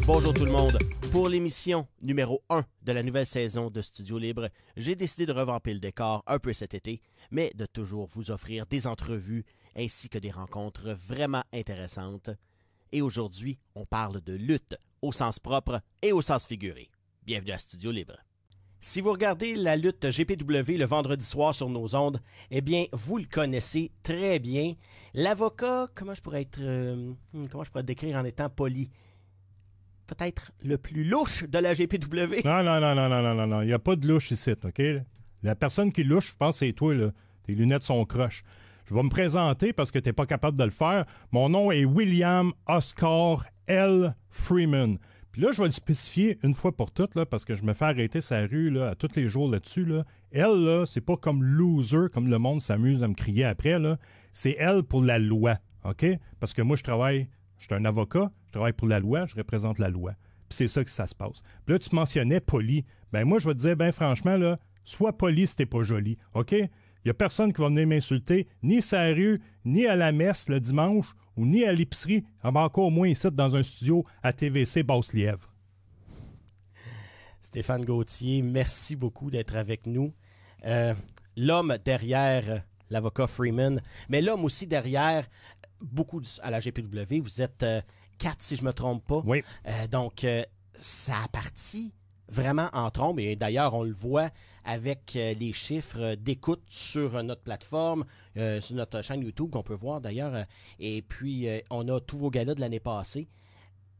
Bonjour tout le monde. Pour l'émission numéro 1 de la nouvelle saison de Studio Libre, j'ai décidé de revamper le décor un peu cet été, mais de toujours vous offrir des entrevues ainsi que des rencontres vraiment intéressantes. Et aujourd'hui, on parle de lutte au sens propre et au sens figuré. Bienvenue à Studio Libre. Si vous regardez la lutte GPW le vendredi soir sur nos ondes, eh bien, vous le connaissez très bien. L'avocat, comment je pourrais le décrire en étant poli? Peut-être le plus louche de la GPW. Non. Il n'y a pas de louche ici, OK? La personne qui louche, je pense, c'est toi, là. Tes lunettes sont croches. Je vais me présenter parce que tu n'es pas capable de le faire. Mon nom est William Oscar L. Freeman. Puis là, je vais le spécifier une fois pour toutes, là, parce que je me fais arrêter sa rue là, à tous les jours là-dessus. Là. L, là, c'est pas comme loser, comme le monde s'amuse à me crier après. Là. C'est L pour la loi, OK? Parce que moi, je suis un avocat, je travaille pour la loi, je représente la loi. Puis c'est ça que ça se passe. Puis là, tu mentionnais poli. Ben moi, je vais te dire, ben franchement, là, sois poli si t'es pas joli, OK? Il y a personne qui va venir m'insulter, ni sa rue, ni à la messe le dimanche, ou ni à l'épicerie, encore moins ici dans un studio à TVC Basse-Lièvre. Stéphane Gauthier, merci beaucoup d'être avec nous. L'homme derrière l'avocat Freeman, mais l'homme aussi derrière beaucoup à la GPW. Vous êtes 4, si je me trompe pas. Oui. Donc, ça a parti vraiment en trombe. Et d'ailleurs, on le voit avec les chiffres d'écoute sur notre plateforme, sur notre chaîne YouTube qu'on peut voir d'ailleurs. Et puis, on a tous vos galas de l'année passée.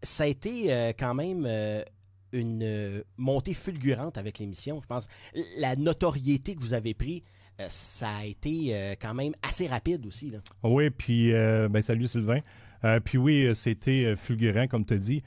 Ça a été quand même une montée fulgurante avec l'émission, je pense. La notoriété que vous avez pris, ça a été quand même assez rapide aussi, là. Oui, puis salut Sylvain. Puis oui, c'était fulgurant, comme tu as dit.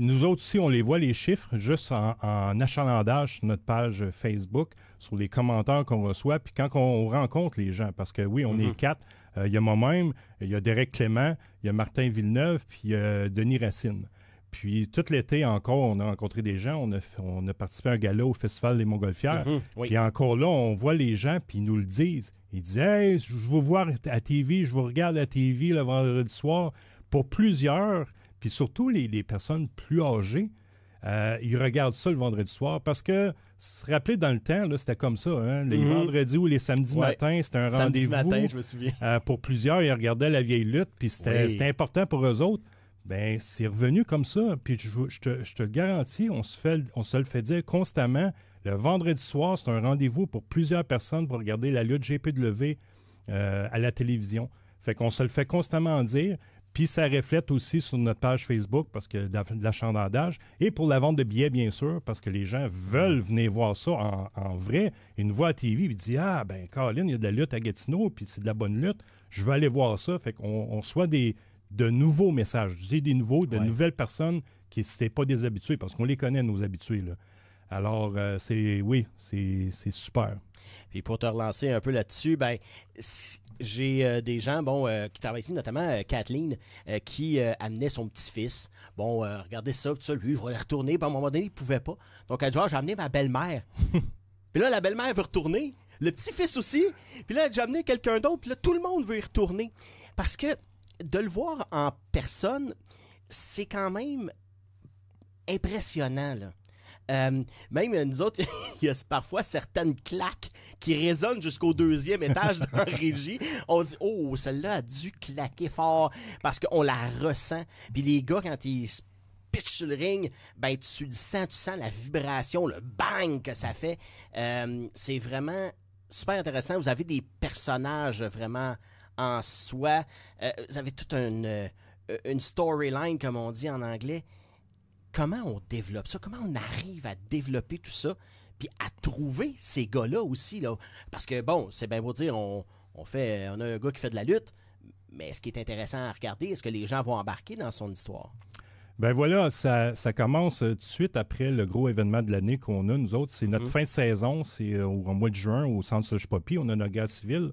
Nous autres aussi, on les voit, les chiffres, juste en achalandage sur notre page Facebook, sur les commentaires qu'on reçoit, puis quand on rencontre les gens, parce que oui, on est 4. Il y a moi-même, il y a Derek Clément, il y a Martin Villeneuve, puis Denis Racine. Puis tout l'été encore, on a rencontré des gens, on a participé à un gala au Festival des Montgolfières. Oui. Puis encore là, on voit les gens, puis ils nous le disent. Ils disent « Hey, je vous vois à TV, je vous regarde à TV le vendredi soir. » Pour plusieurs, puis surtout les personnes plus âgées, ils regardent ça le vendredi soir parce que, se rappeler dans le temps, là, c'était comme ça. Hein? Les vendredis ou les samedis matins, c'était un rendez-vous. Samedi matin, je me souviens. Pour plusieurs, ils regardaient la vieille lutte, puis c'était important pour eux autres. Ben, c'est revenu comme ça. Puis je te le garantis, on se le fait dire constamment. Le vendredi soir, c'est un rendez-vous pour plusieurs personnes pour regarder la lutte GPW à la télévision. Fait qu'on se le fait constamment dire. Puis ça reflète aussi sur notre page Facebook parce que de l'achalandage. Et pour la vente de billets, bien sûr, parce que les gens veulent venir voir ça en vrai. Ils nous voient à TV et ils disent « Ah, ben, Colin, il y a de la lutte à Gatineau, puis c'est de la bonne lutte. Je veux aller voir ça. » Fait qu'on reçoit de nouveaux messages. Je dis des nouveaux, de nouvelles personnes qui n'étaient pas des habitués, parce qu'on les connaît, nos habitués, là. Alors, c'est super. Puis pour te relancer un peu là-dessus, ben j'ai des gens qui travaillent ici, notamment Kathleen, qui amenait son petit-fils. Bon, regardez ça, tout ça, lui, il va retourner. Puis à un moment donné, il pouvait pas. Donc, elle dit, j'ai amené ma belle-mère. Puis là, la belle-mère veut retourner. Le petit-fils aussi. Puis là, j'ai amené quelqu'un d'autre. Puis là, tout le monde veut y retourner. Parce que de le voir en personne, c'est quand même impressionnant, là. Même nous autres, il y a parfois certaines claques qui résonnent jusqu'au 2e étage dans la régie. On dit, oh, celle-là a dû claquer fort parce qu'on la ressent. Puis les gars, quand ils se pitchent sur le ring, ben tu le sens, tu sens la vibration, le bang que ça fait. C'est vraiment super intéressant. Vous avez des personnages vraiment en soi. Vous avez toute une storyline, comme on dit en anglais. Comment on développe ça? Comment on arrive à développer tout ça? Puis à trouver ces gars-là aussi, là. Parce que, bon, c'est bien beau dire, on a un gars qui fait de la lutte, mais ce qui est intéressant à regarder, est-ce que les gens vont embarquer dans son histoire? Ben voilà, ça commence tout de suite après le gros événement de l'année qu'on a, nous autres. C'est notre fin de saison, c'est au mois de juin, au Centre Slush-Poppy, on a notre guerre civile.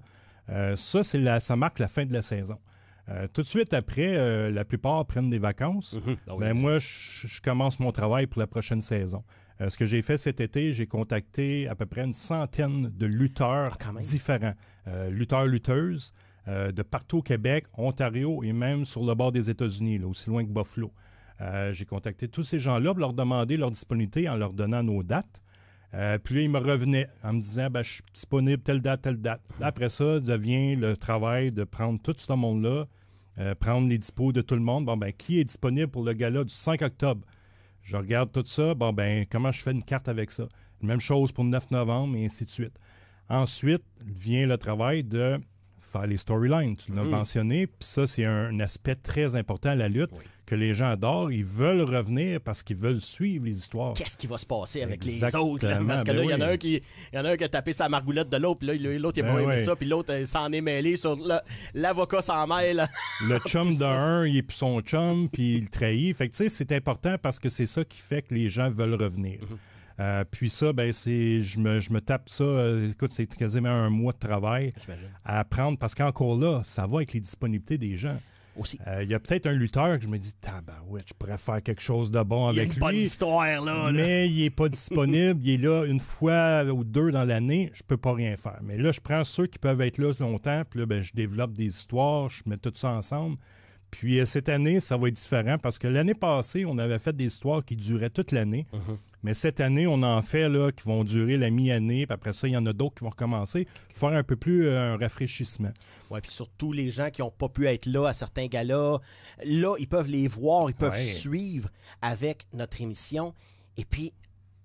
Ça marque la fin de la saison. Tout de suite après, la plupart prennent des vacances. Moi, je commence mon travail pour la prochaine saison. Ce que j'ai fait cet été, j'ai contacté à peu près une centaine de lutteurs différents. Lutteurs-lutteuses de partout au Québec, Ontario et même sur le bord des États-Unis, là, aussi loin que Buffalo. J'ai contacté tous ces gens-là pour leur demander leur disponibilité en leur donnant nos dates. Puis là, ils me revenaient en me disant je suis disponible telle date, telle date. Là, après ça, devient le travail de prendre tout ce monde-là, prendre les dispos de tout le monde. Qui est disponible pour le gala du 5 octobre? Je regarde tout ça. Comment je fais une carte avec ça? Même chose pour le 9 novembre, et ainsi de suite. Ensuite, vient le travail de faire les storylines. Tu l'as mentionné. Puis ça, c'est un aspect très important à la lutte que les gens adorent. Ils veulent revenir parce qu'ils veulent suivre les histoires. Qu'est-ce qui va se passer avec les autres? Là? Parce que là, il y en a un qui a tapé sa margoulette de l'autre, puis là, l'autre, il a pas aimé ça, puis l'autre, s'en est mêlé. Sur l'avocat s'en mêle. Le chum d'un, il est plus son chum, puis il le trahit. Fait que, tu sais, c'est important parce que c'est ça qui fait que les gens veulent revenir. Puis ça, je me tape ça. Écoute, c'est quasiment un mois de travail à apprendre parce qu'encore là, ça va avec les disponibilités des gens. Aussi. Il y a peut-être un lutteur que je me dis, tabarouette, je pourrais faire quelque chose de bon avec lui. Il y a une bonne histoire, là. Mais il n'est pas disponible. Il est là une fois ou deux dans l'année. Je peux pas rien faire. Mais là, je prends ceux qui peuvent être là longtemps. Puis là, je développe des histoires. Je mets tout ça ensemble. Puis cette année, ça va être différent parce que l'année passée, on avait fait des histoires qui duraient toute l'année. Mais cette année, on en fait là, qui vont durer la mi-année. Puis après ça, il y en a d'autres qui vont recommencer. Faire un peu plus un rafraîchissement. Oui, puis surtout les gens qui n'ont pas pu être là à certains galas. Là, ils peuvent les voir, ils peuvent suivre avec notre émission. Et puis,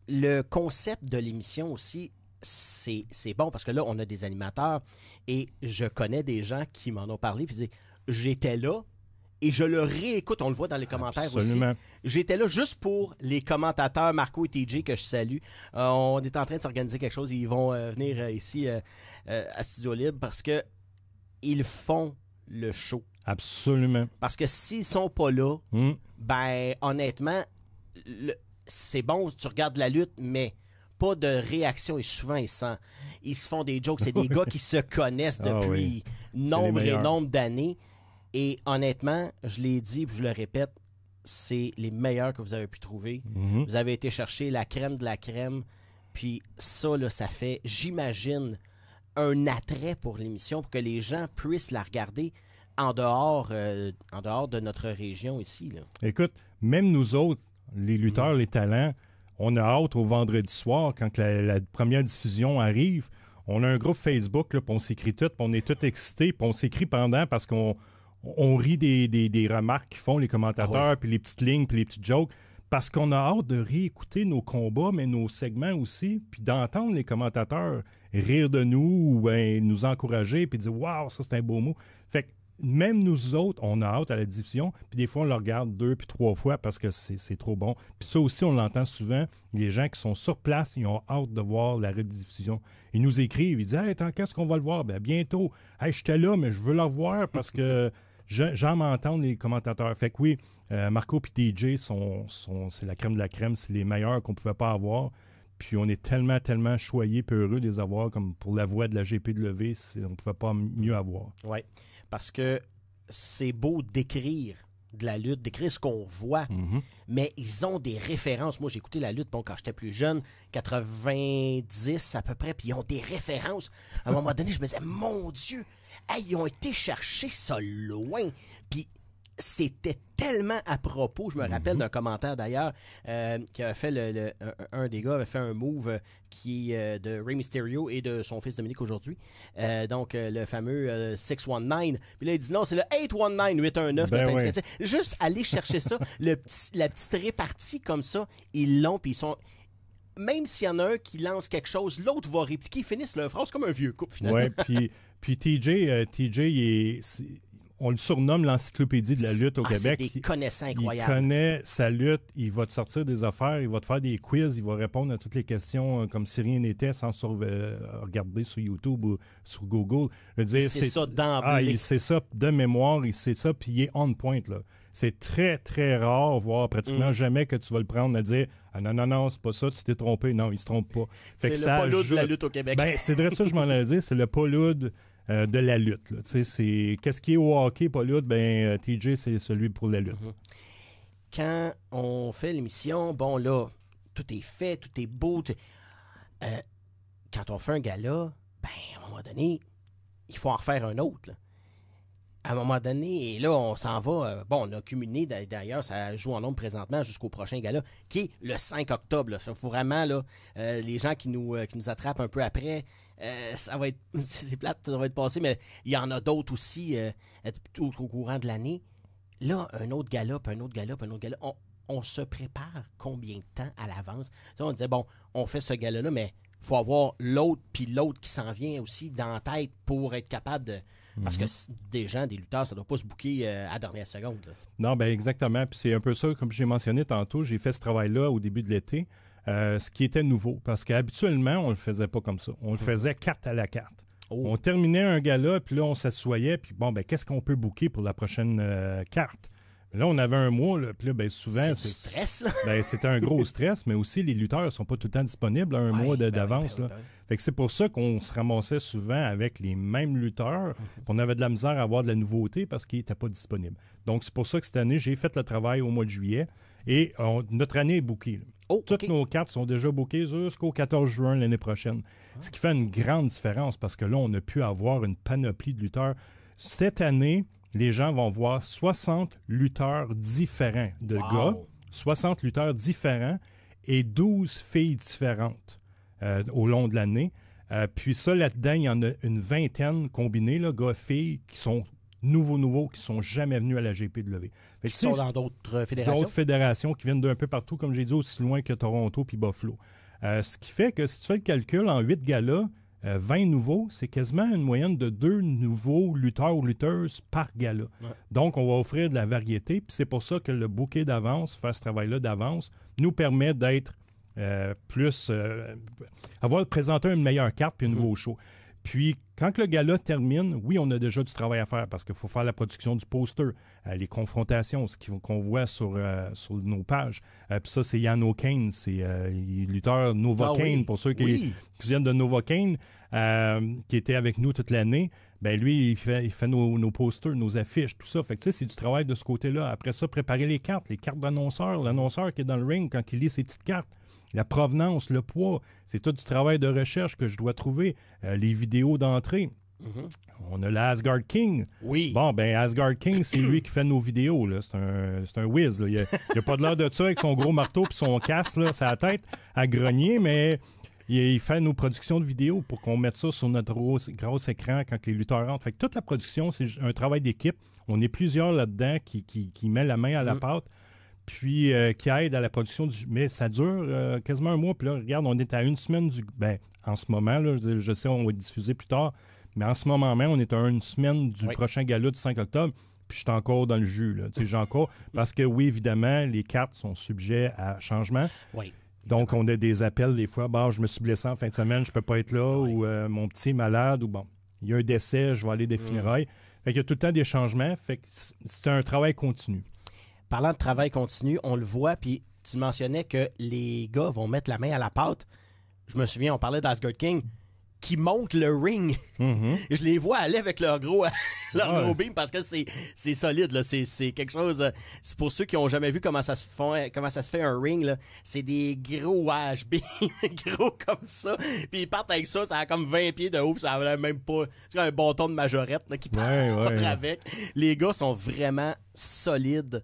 le concept de l'émission aussi, c'est bon parce que là, on a des animateurs et je connais des gens qui m'en ont parlé puis disent « J'étais là ». Et je le réécoute, on le voit dans les commentaires Absolument. aussi. J'étais là juste pour les commentateurs Marco et TJ que je salue. On est en train de s'organiser quelque chose. Ils vont venir ici à Studio Libre parce que ils font le show. Absolument. Parce que s'ils sont pas là, honnêtement, c'est bon, tu regardes la lutte, mais pas de réaction. Et souvent, ils se font des jokes. C'est des gars qui se connaissent depuis nombre et nombre d'années. Et honnêtement, je l'ai dit et je le répète, c'est les meilleurs que vous avez pu trouver. Vous avez été chercher la crème de la crème. Puis ça, là, ça fait, j'imagine, un attrait pour l'émission pour que les gens puissent la regarder en dehors de notre région ici. Là. Écoute, même nous autres, les lutteurs, les talents, on a hâte au vendredi soir quand la première diffusion arrive. On a un groupe Facebook, là, puis on s'écrit tout, puis on est tous excités, puis on s'écrit pendant parce qu'on rit des remarques qu'ils font les commentateurs, puis les petites lignes, puis les petites jokes, parce qu'on a hâte de réécouter nos combats, mais nos segments aussi, puis d'entendre les commentateurs rire de nous ou nous encourager, puis dire « Wow, ça c'est un beau mot ». Fait que même nous autres, on a hâte à la diffusion, puis des fois on le regarde 2 puis 3 fois parce que c'est trop bon. Puis ça aussi, on l'entend souvent, les gens qui sont sur place, ils ont hâte de voir la rediffusion. Ils nous écrivent, ils disent « Hey, quand est-ce qu'on va le voir? » Bientôt. « Hey, j'étais là, mais je veux le revoir parce que... » J'aime entendre les commentateurs. Fait que oui, Marco et TJ, c'est la crème de la crème. C'est les meilleurs qu'on ne pouvait pas avoir. Puis on est tellement, tellement choyés et heureux de les avoir. Comme pour la voix de la GPW, on ne pouvait pas mieux avoir. Oui, parce que c'est beau d'écrire de la lutte, d'écrire ce qu'on voit, mais ils ont des références. Moi, j'ai écouté la lutte quand j'étais plus jeune, 90 à peu près, puis ils ont des références. À un moment donné, je me disais, mon Dieu, ils ont été chercher ça loin. Puis c'était tellement à propos. Je me rappelle d'un commentaire d'ailleurs qui avait fait un des gars avait fait un move qui est de Rey Mysterio et de son fils Dominique aujourd'hui. Donc le fameux 619. Puis là il dit non, c'est le 819 819. Juste aller chercher ça, la petite répartie comme ça, ils l'ont puis ils sont même s'il y en a un qui lance quelque chose, l'autre va répliquer, ils finissent leur phrase comme un vieux couple finalement. Oui, puis TJ on le surnomme l'encyclopédie de la lutte au Québec. C'est des connaissants incroyables. Il connaît sa lutte, il va te sortir des affaires, il va te faire des quiz, il va répondre à toutes les questions comme si rien n'était sans regarder sur YouTube ou sur Google. C'est ça d'emblée. Il sait ça de mémoire, il sait ça, puis il est on point. Là. C'est très, très rare, voire pratiquement jamais que tu vas le prendre à dire « Ah non, c'est pas ça, tu t'es trompé. » Non, il se trompe pas. C'est le Paulude de la lutte au Québec. C'est vrai ça, je m'en allais dire, c'est le Paulude de la lutte. Qu'est-ce qui est au hockey, pas lutte? TJ, c'est celui pour la lutte. Quand on fait l'émission, bon là, tout est fait, tout est beau. Quand on fait un gala, à un moment donné, il faut en refaire un autre. Là. à un moment donné, et là, on s'en va. Bon, on a cumulé, d'ailleurs, ça joue en nombre présentement jusqu'au prochain gala, qui est le 5 octobre. Il faut vraiment, là, les gens qui nous attrapent un peu après, ça va être, c'est plate, ça va être passé, mais il y en a d'autres aussi tout au courant de l'année. Là, un autre gala, puis un autre gala, puis un autre gala. On se prépare combien de temps à l'avance? Là, on disait, bon, on fait ce gala-là, mais il faut avoir l'autre, puis l'autre qui s'en vient aussi dans la tête pour être capable de... Parce que des lutteurs, ça ne doit pas se booker à la dernière seconde. Là. Non, bien exactement. Puis c'est un peu ça, comme j'ai mentionné tantôt, j'ai fait ce travail-là au début de l'été, ce qui était nouveau. Parce qu'habituellement, on ne le faisait pas comme ça. On le faisait carte à la carte. Oh. On terminait un gala, puis là, on s'assoyait, puis bon, ben qu'est-ce qu'on peut booker pour la prochaine carte? Là, on avait un mois, là, puis là, ben, souvent... C'est du stress, là. Ben, c'était un gros stress, mais aussi, les lutteurs ne sont pas tout le temps disponibles, un mois d'avance. Oui. Fait que c'est pour ça qu'on se ramassait souvent avec les mêmes lutteurs. On avait de la misère à avoir de la nouveauté parce qu'ils n'étaient pas disponibles. Donc, c'est pour ça que cette année, j'ai fait le travail au mois de juillet et notre année est bookée. Toutes nos cartes sont déjà bookées jusqu'au 14 juin l'année prochaine. Ce qui fait une grande différence parce que là, on a pu avoir une panoplie de lutteurs. Cette année... Les gens vont voir 60 lutteurs différents de gars, 60 lutteurs différents et 12 filles différentes au long de l'année. Puis ça, là-dedans, il y en a une vingtaine combinés, là, gars-filles, qui sont nouveaux, qui sont jamais venus à la GPW. Qui sont dans d'autres fédérations? D'autres fédérations qui viennent d'un peu partout, comme j'ai dit, aussi loin que Toronto puis Buffalo. Ce qui fait que si tu fais le calcul, en 8 galas, 20 nouveaux, c'est quasiment une moyenne de 2 nouveaux lutteurs ou lutteuses par gala. Ouais. Donc, on va offrir de la variété, puis c'est pour ça que le bouquet d'avance, faire ce travail-là d'avance, nous permet d'être présenter une meilleure carte puis un nouveau show. Puis, quand le gala termine, oui, on a déjà du travail à faire parce qu'il faut faire la production du poster, les confrontations, ce qu'on voit sur nos pages. Puis ça, c'est Yann O'Kane, c'est lutteur Novocaine, pour ceux qui viennent de Novocaine, qui était avec nous toute l'année. Ben lui, il fait nos posters, nos affiches, tout ça. Fait que tu sais, c'est du travail de ce côté-là. Après ça, préparer les cartes d'annonceur. L'annonceur qui est dans le ring quand il lit ses petites cartes. La provenance, le poids, c'est tout du travail de recherche que je dois trouver. Les vidéos d'entrée. On a l'Asgard King. Oui. Bon, ben Asgard King, c'est lui qui fait nos vidéos. Là. C'est un whiz. Là. Il a pas de l'air de ça avec son gros marteau et son casque, là, sa tête à grogner, mais il fait nos productions de vidéos pour qu'on mette ça sur notre gros écran quand les lutteurs rentrent. Fait que toute la production, c'est un travail d'équipe. On est plusieurs là-dedans qui met la main à la pâte. Puis qui aide à la production mais ça dure quasiment un mois. Puis là, regarde, on est à une semaine en ce moment, là, je sais, on va diffuser plus tard, mais en ce moment même, on est à une semaine du prochain gala du 5 octobre, puis je suis encore dans le jus, là. Tu sais, j'ai encore... Parce que oui, évidemment, les cartes sont sujets à changement. Oui. Donc, on a des appels des fois. Bon, je me suis blessé en fin de semaine, je peux pas être là, ou mon petit est malade, ou bon, il y a un décès, je vais aller des funérailles. Fait qu'il y a tout le temps des changements. Fait que c'est un travail continu. Parlant de travail continu, on le voit, puis tu mentionnais que les gars vont mettre la main à la pâte. Je me souviens, on parlait d'Asgard King, qui montent le ring. Je les vois aller avec leur gros beam parce que c'est solide. Là. C'est quelque chose... c'est pour ceux qui n'ont jamais vu comment ça se fait un ring. Là. C'est des gros HB, gros comme ça. Puis ils partent avec ça, ça a comme 20 pieds de haut, puis ça a même pas... C'est comme un bâton de majorette là, qui part avec. Les gars sont vraiment solides.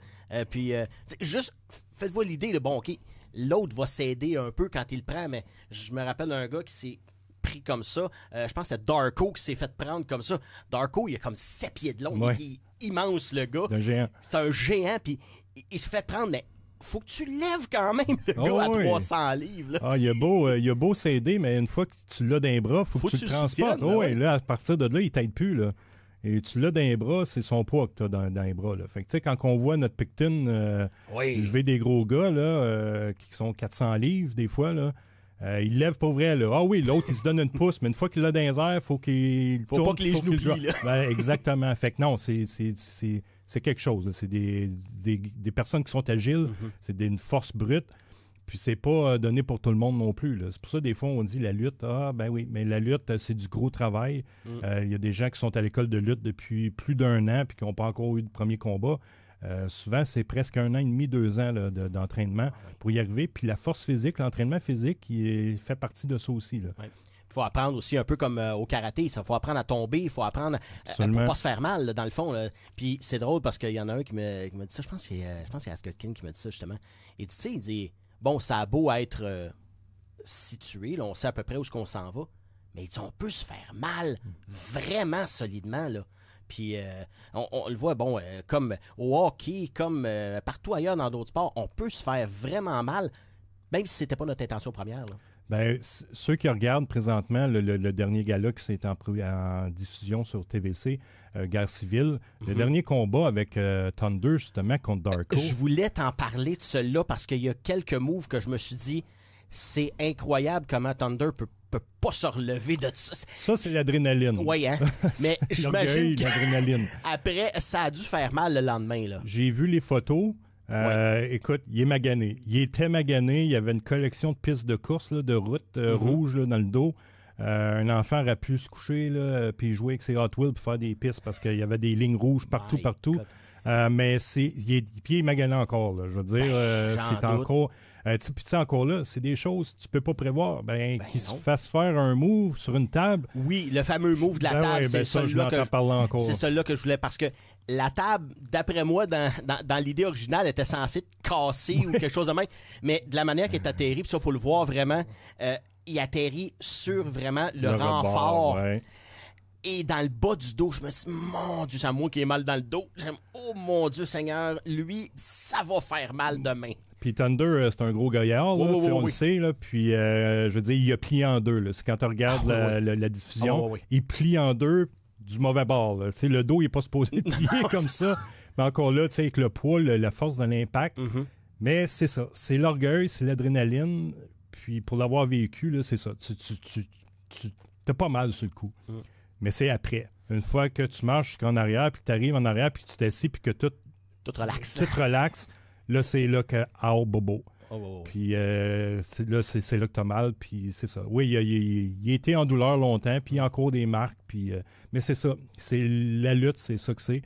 Puis juste, faites-vous l'idée, de bon, OK, l'autre va s'aider un peu quand il le prend, mais je me rappelle d'un gars qui s'est pris comme ça. Je pense que c'est Darko qui s'est fait prendre comme ça. Darko, il a comme 7 pieds de long. Il est immense, le gars. C'est un géant, puis il se fait prendre, mais faut que tu lèves quand même, le gars, à 300 livres. Là, il a beau s'aider, mais une fois que tu l'as dans les bras, faut que tu le transportes. Là, à partir de là, il t'aide plus, là. Et tu l'as dans les bras, c'est son poids que tu as dans les bras. Là. Fait que, tu sais, quand on voit notre Picton lever des gros gars là, qui sont 400 livres, des fois, là, il lève pour vrai. Là. Ah oui, l'autre, il se donne une pouce, mais une fois qu'il l'a dans les airs, faut qu'il faut tourne, pas que les genoux plient. Exactement. Fait que non, c'est quelque chose. Là. C'est des personnes qui sont agiles. C'est une force brute. Puis c'est pas donné pour tout le monde non plus. Là. C'est pour ça, des fois, on dit la lutte. Ah, ben oui, mais la lutte, c'est du gros travail. Il y a des gens qui sont à l'école de lutte depuis plus d'1 an puis qui n'ont pas encore eu de premier combat. Souvent, c'est presque 1 an et demi, 2 ans là, d'entraînement pour y arriver. Puis la force physique, l'entraînement physique, fait partie de ça aussi. Là. Ouais. faut apprendre aussi un peu comme au karaté. Il faut apprendre à tomber, il faut apprendre pour pas se faire mal, là, dans le fond. Là. Puis c'est drôle parce qu'il y en a un qui m'a dit ça. Je pense que c'est Askerkin qui m'a dit ça, justement. Il dit, bon, ça a beau être situé, là, on sait à peu près où est-ce qu'on s'en va, mais il dit, on peut se faire mal vraiment solidement, là. Puis on le voit, bon, comme au hockey, comme partout ailleurs dans d'autres sports, on peut se faire vraiment mal, même si c'était pas notre intention première, là. Ben, ceux qui regardent présentement le dernier gala qui s'est en diffusion sur TVC, Guerre civile, le dernier combat avec Thunder, justement, contre Darko. Je voulais t'en parler de celui-là parce qu'il y a quelques moves que je me suis dit, c'est incroyable comment Thunder peut pas se relever de ça. Ça, c'est l'adrénaline. Oui, hein? Mais j'imagine l'adrénaline. Après, ça a dû faire mal le lendemain, là. J'ai vu les photos. Écoute, il est magané. Il était magané. Il y avait une collection de pistes de course, là, de routes rouges là, dans le dos. Un enfant aurait pu se coucher puis jouer avec ses Hot Wheels pour faire des pistes parce qu'il y avait des lignes rouges partout. Mais il est magané encore. Là, je veux dire, c'est encore... tu sais, encore là, c'est des choses que tu peux pas prévoir. Qu'il se fasse faire un move sur une table. Oui, le fameux move de la table, c'est celui-là c'est celui-là que je voulais. Parce que la table, d'après moi, dans l'idée originale, était censée être cassée ou quelque chose de même. Mais de la manière qu'il est atterri, puis ça, il faut le voir vraiment, il atterrit sur vraiment le renfort. Ouais. Et dans le bas du dos, je me dis, mon Dieu, c'est moi qui ai mal dans le dos. Oh mon Dieu Seigneur, lui, ça va faire mal demain. Puis Thunder, c'est un gros gaillard, là, on le sait. Là, puis, je veux dire, il a plié en deux. Là. C'est quand tu regardes la diffusion, il plie en deux du mauvais bord. Là. Le dos, il n'est pas supposé plier comme ça. Mais encore là, avec le poids, la force de l'impact. Mais c'est ça. C'est l'orgueil, c'est l'adrénaline. Puis pour l'avoir vécu, là, c'est ça. Tu t'as pas mal sur le coup. Mais c'est après. Une fois que tu marches jusqu'en arrière, puis que tu arrives en arrière, puis que tu t'assis, puis que tout relaxe. Là, c'est là que bobo. Puis c'est là que t'as mal, puis c'est ça. Oui, il a été en douleur longtemps, puis il y a encore des marques, puis mais c'est ça. C'est la lutte, c'est ça que c'est.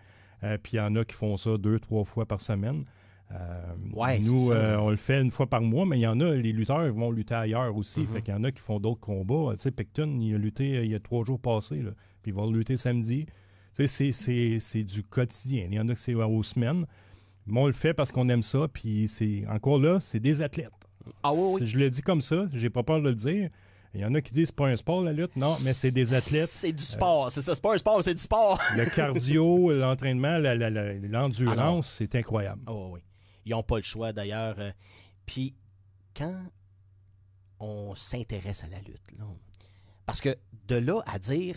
Puis il y en a qui font ça 2-3 fois par semaine. Nous, on le fait une fois par mois, mais il y en a, les lutteurs ils vont lutter ailleurs aussi. Fait qu'il y en a qui font d'autres combats. Tu sais, Picton, il a lutté il y a 3 jours passés, là, puis il va lutter samedi. Tu sais, c'est du quotidien. Il y en a qui c'est aux semaines. Mais on le fait parce qu'on aime ça, puis c'est encore là, c'est des athlètes. Ah oui. Je le dis comme ça, j'ai pas peur de le dire. Il y en a qui disent c'est pas un sport la lutte, non, mais c'est des athlètes. C'est du sport, c'est ça, c'est pas un sport, c'est du sport. Le cardio, l'entraînement, l'endurance, c'est incroyable. Oui. Ils n'ont pas le choix d'ailleurs. Puis quand on s'intéresse à la lutte, là, parce que de là à dire,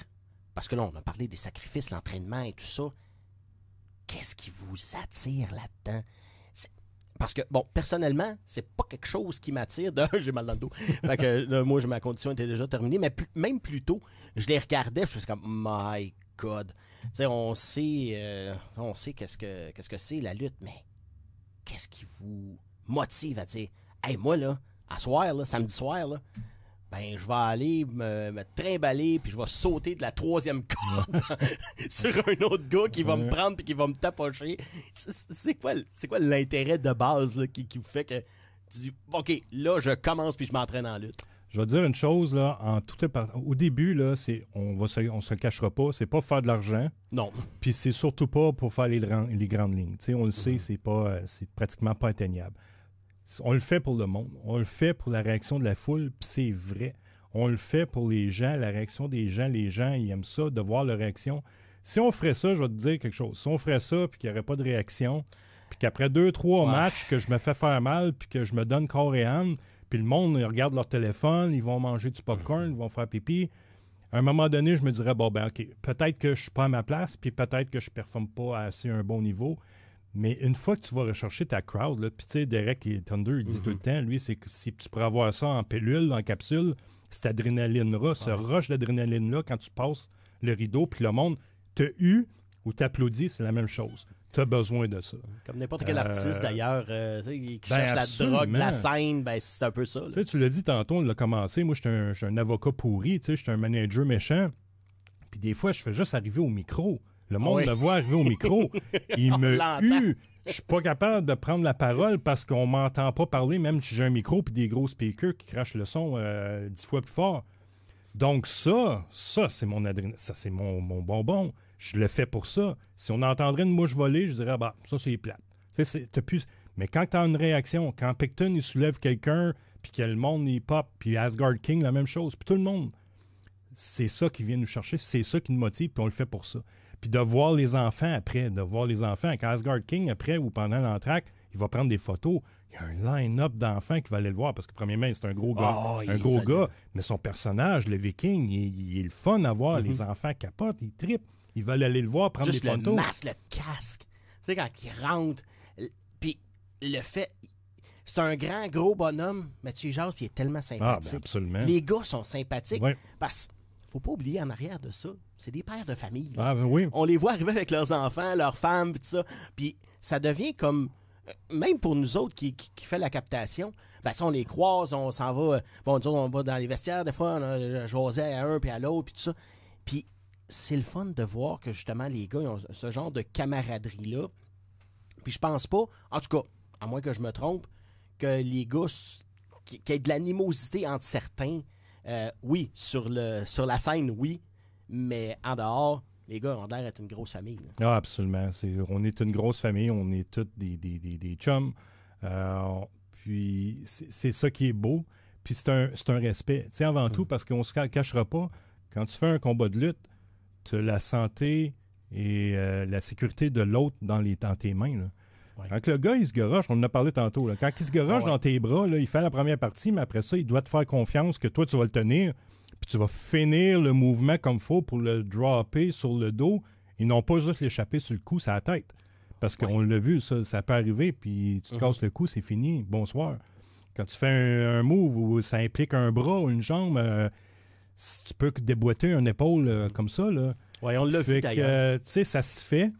parce que là on a parlé des sacrifices, l'entraînement et tout ça. Qu'est-ce qui vous attire là-dedans? Parce que, bon, personnellement, c'est pas quelque chose qui m'attire. J'ai mal dans le dos. Fait que là, moi, ma condition était déjà terminée. Mais même plus tôt, je les regardais, je suis comme, my God. Tu sais, on sait qu'est-ce que c'est la lutte, mais qu'est-ce qui vous motive à dire, hey, moi, là, à soir, là, samedi soir, là, ben, je vais aller me trimballer puis je vais sauter de la 3e corde sur un autre gars qui va me prendre puis qui va me tapocher. C'est quoi l'intérêt de base là, qui vous fait que tu dis, OK, là, je commence puis je m'entraîne en lutte? Je vais te dire une chose, là, au début, là, on se cachera pas, c'est pas pour faire de l'argent. Non. Puis c'est surtout pas pour faire les grandes lignes. Tu sais, on le sait, c'est pratiquement pas atteignable. On le fait pour le monde. On le fait pour la réaction de la foule, puis c'est vrai. On le fait pour les gens, la réaction des gens. Les gens, ils aiment ça, de voir leur réaction. Si on ferait ça, je vais te dire quelque chose. Si on ferait ça, puis qu'il n'y aurait pas de réaction, puis qu'après 2-3 matchs, que je me fais faire mal, puis que je me donne corps et âme, puis le monde, ils regardent leur téléphone, ils vont manger du popcorn, ils vont faire pipi. À un moment donné, je me dirais, bon, ben OK, peut-être que je suis pas à ma place, puis peut-être que je ne performe pas à assez un bon niveau. Mais une fois que tu vas rechercher ta crowd, puis tu sais, Derek et Thunder, il dit tout le temps, lui, c'est que si tu pourrais avoir ça en pilule, en capsule, cette adrénaline-là, ce rush d'adrénaline-là, quand tu passes le rideau, puis le monde t'a eu ou t'applaudit, c'est la même chose. Tu as besoin de ça. Comme n'importe quel artiste, d'ailleurs, qui cherche la drogue, la scène, ben c'est un peu ça. Tu l'as dit tantôt, on l'a commencé. Moi, je suis un avocat pourri, je suis un manager méchant. Puis des fois, je fais juste arriver au micro. Le monde me voit arriver au micro. Il me hue. Je suis pas capable de prendre la parole parce qu'on m'entend pas parler, même si j'ai un micro puis des gros speakers qui crachent le son 10 fois plus fort. Donc ça c'est mon adrénaline, ça c'est mon bonbon. Je le fais pour ça. Si on entendrait une mouche voler, je dirais, bah, ça c'est plate. T'as plus... Mais quand tu as une réaction, quand Picton il soulève quelqu'un, puis que le monde il pop, puis Asgard King, la même chose, puis tout le monde, c'est ça qui vient nous chercher, c'est ça qui nous motive, puis on le fait pour ça. Puis de voir les enfants après, quand Asgard King, après ou pendant l'entracte, il va prendre des photos. Il y a un line-up d'enfants qui va aller le voir, parce que premièrement, c'est un gros gars, mais son personnage, le Viking, il est le fun à voir. Les enfants capotent, ils trippent. Ils veulent aller le voir, prendre juste des photos. Le masque, le casque. Tu sais, quand il rentre, puis le fait... C'est un grand, gros bonhomme, Mathieu Jacques, qui est tellement sympathique. Ben absolument. Les gars sont sympathiques, oui. parce faut pas oublier en arrière de ça, c'est des pères de famille. Ben oui. On les voit arriver avec leurs enfants, leurs femmes, tout ça. Puis ça devient comme... Même pour nous autres qui fait la captation, ben, on les croise, on s'en va... Bon, nous autres, on va dans les vestiaires, des fois, on a jasé à un puis à l'autre, puis tout ça. Puis c'est le fun de voir que, justement, les gars ils ont ce genre de camaraderie-là. Puis je pense pas, en tout cas, à moins que je me trompe, que les gars, qu'il y ait de l'animosité entre certains, oui, sur la scène, oui, mais en dehors, les gars ont l'air d'être une grosse famille. Là. Ah, absolument. On est une grosse famille, on est tous des chums. Puis c'est ça qui est beau. Puis c'est un respect. Tu sais, avant tout, parce qu'on ne se cachera pas, quand tu fais un combat de lutte, tu as la santé et la sécurité de l'autre dans tes mains. Là. Ouais. Quand le gars, il se garoche, on en a parlé tantôt, là, quand il se garoche dans tes bras, là, il fait la première partie, mais après ça, il doit te faire confiance que toi, tu vas le tenir, puis tu vas finir le mouvement comme il faut pour le dropper sur le dos, et non pas juste l'échapper sur le cou, sur la tête. Parce qu'on l'a vu, ça peut arriver, puis tu te casses le cou, c'est fini, bonsoir. Quand tu fais un move où ça implique un bras ou une jambe, si tu peux déboîter une épaule comme ça, là. Oui, on l'a vu d'ailleurs. Tu sais, ça se fait.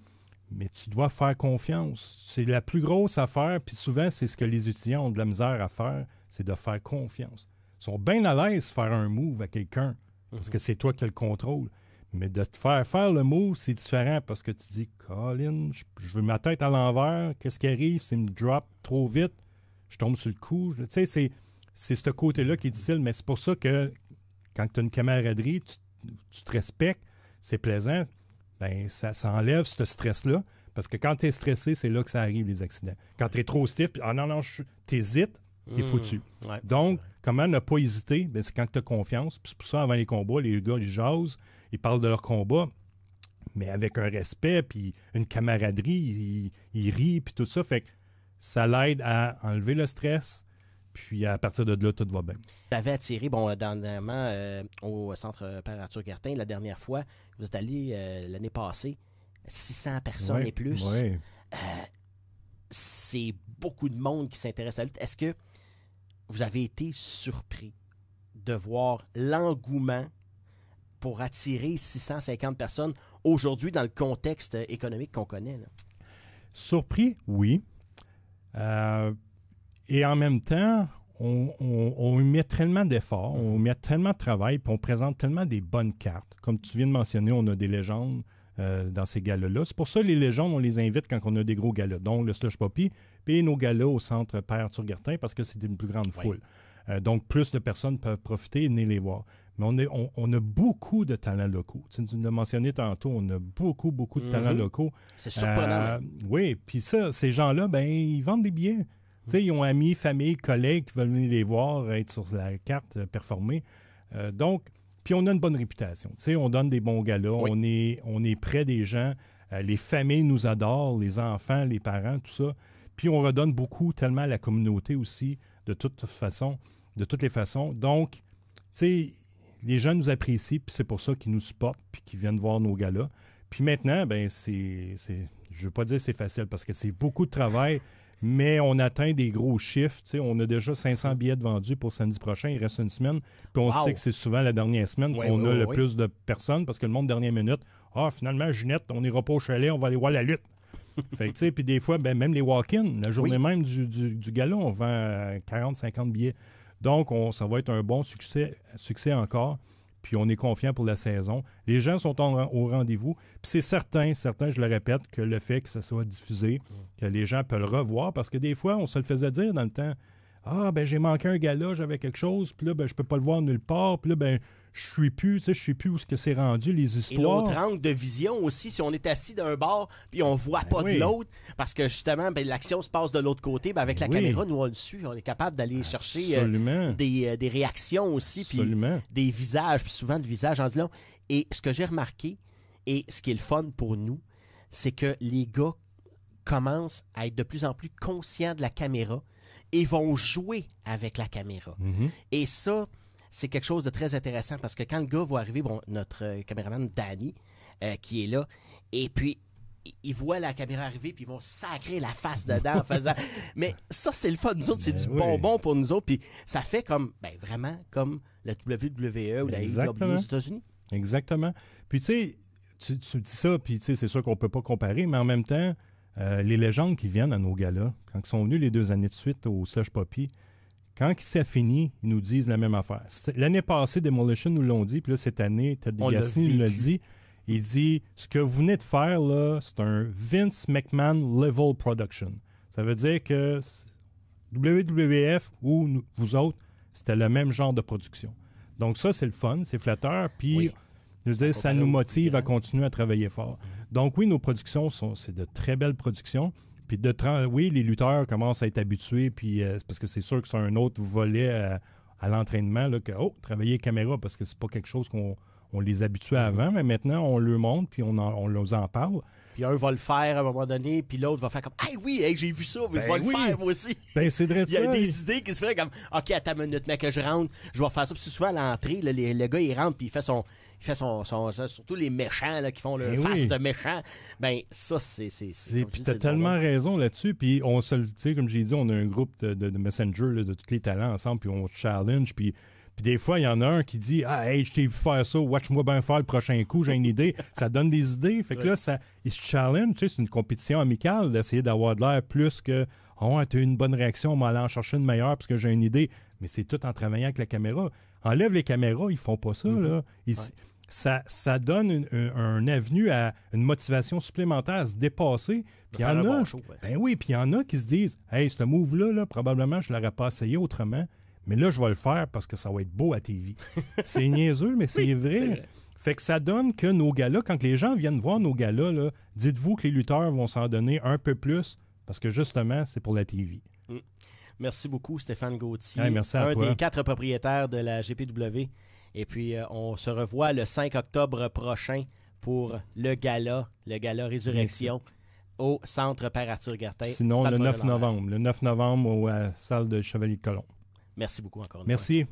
Mais tu dois faire confiance. C'est la plus grosse affaire, puis souvent, c'est ce que les étudiants ont de la misère à faire, c'est de faire confiance. Ils sont bien à l'aise de faire un move à quelqu'un, parce que c'est toi qui as le contrôle. Mais de te faire le move, c'est différent, parce que tu dis, Colin, je veux ma tête à l'envers, qu'est-ce qui arrive s'il me drop trop vite, je tombe sur le coup. Tu sais, c'est ce côté-là qui est difficile, mais c'est pour ça que quand tu as une camaraderie, tu te respectes, c'est plaisant. Ben, ça enlève ce stress-là. Parce que quand tu es stressé, c'est là que ça arrive, les accidents. Quand tu es trop stiff, t'hésites, t'es foutu. Ouais, donc, comment ne pas hésiter? Ben, c'est quand tu as confiance. Puis c'est pour ça, avant les combats, les gars, ils jasent, ils parlent de leur combat, mais avec un respect, puis une camaraderie, ils rient, puis tout ça. Fait que ça l'aide à enlever le stress, puis à partir de là, tout va bien. Tu avais attiré, dernièrement, au Centre Père Arthur Gartin, la dernière fois, vous êtes allé l'année passée, 600 personnes et plus. Oui. C'est beaucoup de monde qui s'intéresse à la lutte. Est-ce que vous avez été surpris de voir l'engouement pour attirer 650 personnes aujourd'hui dans le contexte économique qu'on connaît? Là? Surpris, oui. Et en même temps, on met tellement d'efforts, on met tellement de travail, puis on présente tellement des bonnes cartes. Comme tu viens de mentionner, on a des légendes dans ces galas-là. C'est pour ça que les légendes, on les invite quand on a des gros galas. Donc, le Slush Poppy, puis nos galas au Centre Père Arthur Gartin, parce que c'est une plus grande foule. Donc, plus de personnes peuvent profiter et venir les voir. Mais on a beaucoup de talents locaux. Tu l'as mentionné tantôt, on a beaucoup de talents locaux. C'est surprenant. Oui, puis ça, ces gens-là, ben ils vendent des billets. Tu sais, ils ont amis, famille, collègues qui veulent venir les voir, être sur la carte, performer. Donc, puis on a une bonne réputation. Tu sais, on donne des bons galas, on est près des gens. Les familles nous adorent, les enfants, les parents, tout ça. Puis on redonne beaucoup tellement à la communauté aussi, de toutes les façons. Donc, tu sais, les gens nous apprécient, puis c'est pour ça qu'ils nous supportent, puis qu'ils viennent voir nos galas. Puis maintenant, ben je veux pas dire que c'est facile, parce que c'est beaucoup de travail, mais on atteint des gros chiffres. Tu sais, on a déjà 500 billets de vendus pour samedi prochain. Il reste une semaine. Puis on sait que c'est souvent la dernière semaine qu'on a le plus de personnes, parce que le monde, dernière minute, finalement, Ginette, on n'ira pas au chalet, on va aller voir la lutte. Fait que, tu sais, puis des fois, ben, même les walk-in, la journée même du gala, on vend 40-50 billets. Donc, ça va être un bon succès encore. Puis on est confiant pour la saison. Les gens sont au rendez-vous. Puis c'est certain, je le répète, que le fait que ça soit diffusé, que les gens peuvent le revoir, parce que des fois, on se le faisait dire dans le temps, j'ai manqué un gala, j'avais quelque chose, puis là, je peux pas le voir nulle part, puis là, je suis plus où ce que c'est rendu, les Et histoires. l'autre angle de vision aussi, si on est assis d'un bord puis on voit pas de l'autre, parce que justement, l'action se passe de l'autre côté, avec la caméra, nous on le suit, on est capable d'aller chercher des réactions aussi, puis des visages, puis souvent de visages en disant. Et ce que j'ai remarqué, et ce qui est le fun pour nous, c'est que les gars commencent à être de plus en plus conscients de la caméra et vont jouer avec la caméra. Et ça, c'est quelque chose de très intéressant parce que quand le gars va arriver, notre caméraman Danny, qui est là, et puis il voit la caméra arriver, puis ils vont sacrer la face dedans en faisant... Mais ça, c'est le fun. Nous autres, c'est du bonbon pour nous autres, puis ça fait comme, vraiment comme la WWE ou la AEW aux États-Unis. Exactement. Puis tu sais, tu dis ça, puis tu sais, c'est sûr qu'on peut pas comparer, mais en même temps, les légendes qui viennent à nos galas, quand ils sont venus les 2 années de suite au Slush Poppy, quand c'est fini, ils nous disent la même affaire. L'année passée, Demolition nous l'ont dit, puis là, cette année, Ted DiBiase nous l'a dit. Il dit, ce que vous venez de faire, là, c'est un Vince McMahon level production. Ça veut dire que WWF ou vous autres, c'était le même genre de production. Donc ça, c'est le fun, c'est flatteur, puis je veux dire, ça nous motive à continuer à travailler fort. Donc oui, nos productions, c'est de très belles productions. Puis oui, les lutteurs commencent à être habitués, puis parce que c'est sûr que c'est un autre volet à l'entraînement, là, que travailler caméra, parce que c'est pas quelque chose qu'on les habituait avant, mais maintenant, on le montre, puis on leur en parle. Puis un va le faire à un moment donné, puis l'autre va faire comme « Hey, oui, j'ai vu ça, je vais le faire moi aussi. » C'est vrai de ça. Il y a des idées qui se font comme « OK, attends une minute, mec, que je rentre, je vais faire ça. » Puis souvent, à l'entrée, là, le gars, il rentre, puis il fait son surtout les méchants là, qui font le face de méchant. Ça, c'est puis t'as tellement raison là-dessus. Puis on se le, tu sais, comme j'ai dit, on a un groupe de Messenger là, de tous les talents ensemble, puis on challenge, puis des fois, il y en a un qui dit « Ah, hey, je t'ai vu faire ça, watch-moi bien faire le prochain coup, j'ai une idée. » Ça donne des idées. Fait que là, il se challenge. Tu sais, c'est une compétition amicale d'essayer d'avoir de l'air plus que « Oh, t'as eu une bonne réaction, on va aller en chercher une meilleure parce que j'ai une idée. » Mais c'est tout en travaillant avec la caméra. Enlève les caméras, ils font pas ça. Là. Ça donne un avenue à une motivation supplémentaire à se dépasser. Puis il y en a, puis il y en a qui se disent « Hey, ce move-là, là, probablement, je ne l'aurais pas essayé autrement. » Mais là, je vais le faire parce que ça va être beau à TV. C'est niaiseux, mais c'est vrai. Fait que ça donne que nos galas, quand les gens viennent voir nos galas, là, dites-vous que les lutteurs vont s'en donner un peu plus parce que justement, c'est pour la TV. Merci beaucoup, Stéphane Gauthier. Merci à toi. Un des 4 propriétaires de la GPW. Et puis, on se revoit le 5 octobre prochain pour le gala Résurrection au Centre Per-Arthur-Gertin. Sinon, le 9 novembre. Le 9 novembre, à la salle de Chevalier de Colomb. Merci beaucoup encore. Merci.